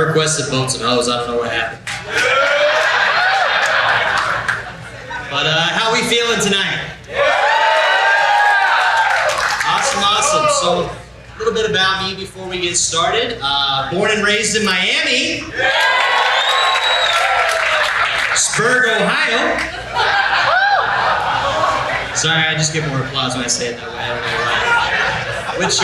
requested boats and hoes. I don't know what happened. But how we feeling tonight? Awesome. So a little bit about me before we get started. Born and raised in Miami. Spurg, Ohio. Sorry, I just get more applause when I say it that way. I don't know why. Which,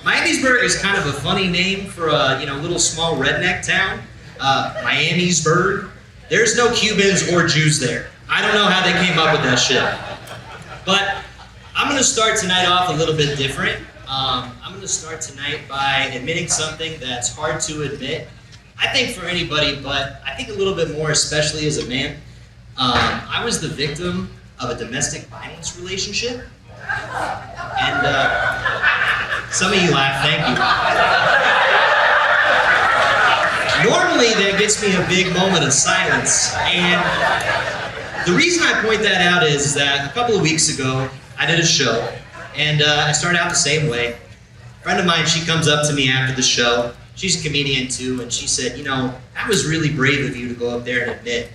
Miamisburg is kind of a funny name for a little small redneck town. Miamisburg. There's no Cubans or Jews there. I don't know how they came up with that shit. But I'm going to start tonight off a little bit different. I'm going to start tonight by admitting something that's hard to admit. I think for anybody, but I think a little bit more, especially as a man. I was the victim of a domestic violence relationship. And some of you laugh, thank you. Normally that gets me a big moment of silence. And the reason I point that out is that a couple of weeks ago, I did a show. And I started out the same way. A friend of mine, she comes up to me after the show. She's a comedian too, and she said, that was really brave of you to go up there and admit.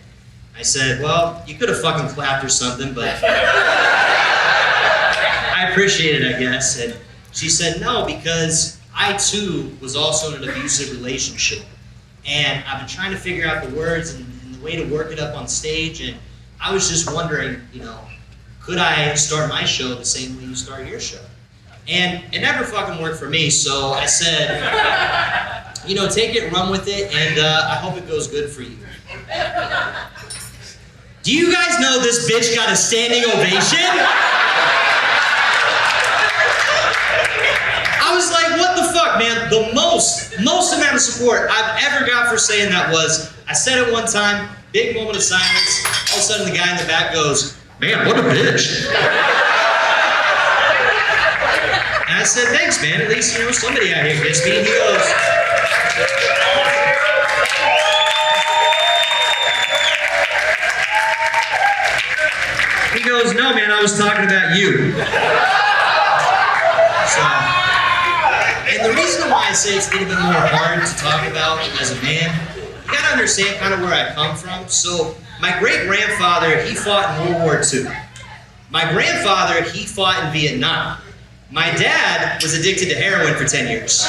I said, well, you could have fucking clapped or something, but I appreciate it, I guess. And she said, no, because I too was also in an abusive relationship. And I've been trying to figure out the words and the way to work it up on stage, and I was just wondering, could I start my show the same way you start your show? And it never fucking worked for me, so I said, take it, run with it, and I hope it goes good for you. Do you guys know this bitch got a standing ovation? I was like, what the fuck, man? The most amount of support I've ever got for saying that was, I said it one time, big moment of silence, all of a sudden the guy in the back goes, man, what a bitch. And I said, thanks, man, at least, somebody out here gets me. And he goes, no, man, I was talking about you. And the reason why I say it's a little bit more hard to talk about as a man, you gotta understand kind of where I come from. So my great-grandfather, he fought in World War II. My grandfather, he fought in Vietnam. My dad was addicted to heroin for 10 years.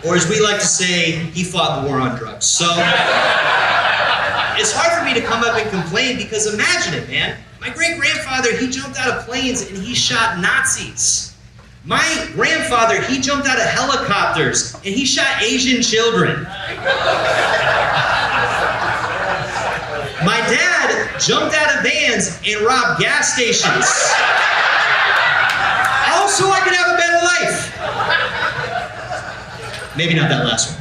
Or as we like to say, he fought the war on drugs. So it's hard for me to come up and complain because imagine it, man. My great-grandfather, he jumped out of planes and he shot Nazis. My grandfather, he jumped out of helicopters and he shot Asian children. My dad jumped out of vans and robbed gas stations. So I could have a better life. Maybe not that last one.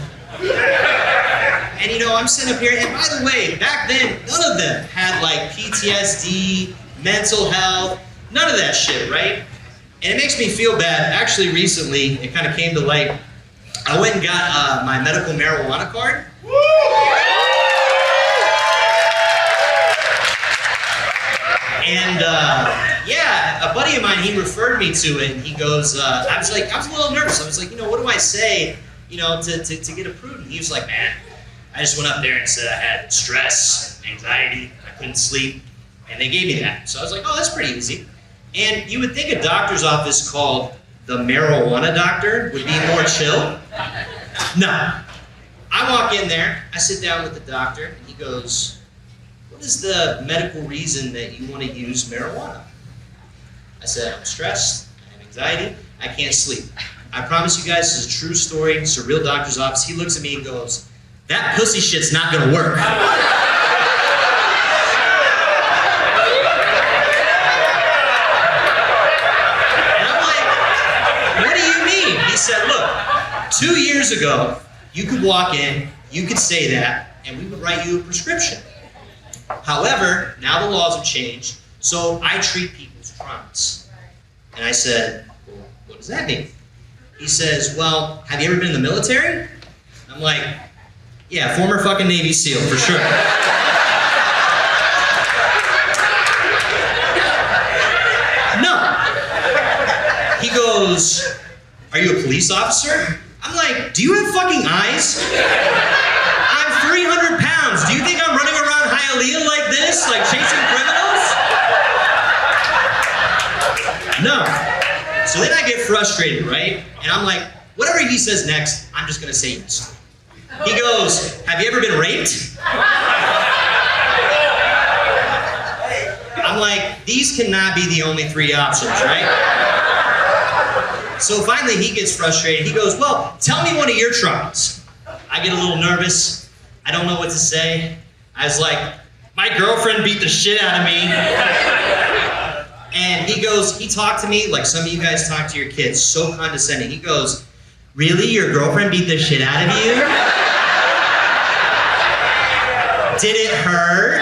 And I'm sitting up here, and by the way, back then, none of them had like PTSD, mental health, none of that shit, right? And it makes me feel bad. Actually, recently, it kind of came to light. I went and got my medical marijuana card. And a buddy of mine, he referred me to it, and he goes, I was a little nervous. I was like, what do I say, to get approved? And he was like, man, I just went up there and said I had stress, anxiety, I couldn't sleep, and they gave me that. So I was like, oh, that's pretty easy. And you would think a doctor's office called the marijuana doctor would be more chill. No. I walk in there, I sit down with the doctor, and he goes, what is the medical reason that you want to use marijuana? I said, I'm stressed, I have anxiety, I can't sleep. I promise you guys, this is a true story. It's a real doctor's office. He looks at me and goes, that pussy shit's not gonna work. And I'm like, what do you mean? He said, look, 2 years ago, you could walk in, you could say that, and we would write you a prescription. However, now the laws have changed, so I treat people's crimes. And I said, well, what does that mean? He says, well, have you ever been in the military? I'm like, yeah, former fucking Navy SEAL, for sure. No. He goes, are you a police officer? I'm like, do you have fucking eyes? I'm 300 pounds. Do you think I'm running around Hialeah like this, like chasing criminals? No. So then I get frustrated, right? And I'm like, whatever he says next, I'm just gonna say yes. He goes, have you ever been raped? I'm like, these cannot be the only three options, right? So finally he gets frustrated. He goes, well, tell me one of your traumas. I get a little nervous. I don't know what to say. I was like, my girlfriend beat the shit out of me. And he goes, he talked to me like some of you guys talk to your kids, so condescending. He goes, really? Your girlfriend beat the shit out of you? Did it hurt?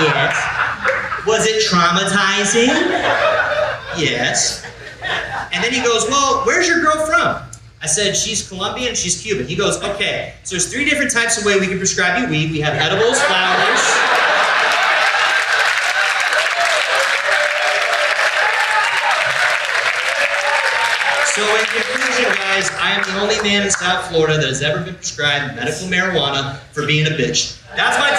Yes. Was it traumatizing? Yes. And then he goes, well, where's your girl from? I said, she's Colombian, she's Cuban. He goes, okay, so there's 3 different types of way we can prescribe you weed. We have edibles, flowers. So in conclusion, guys, I am the only man in South Florida that has ever been prescribed medical marijuana for being a bitch. That's my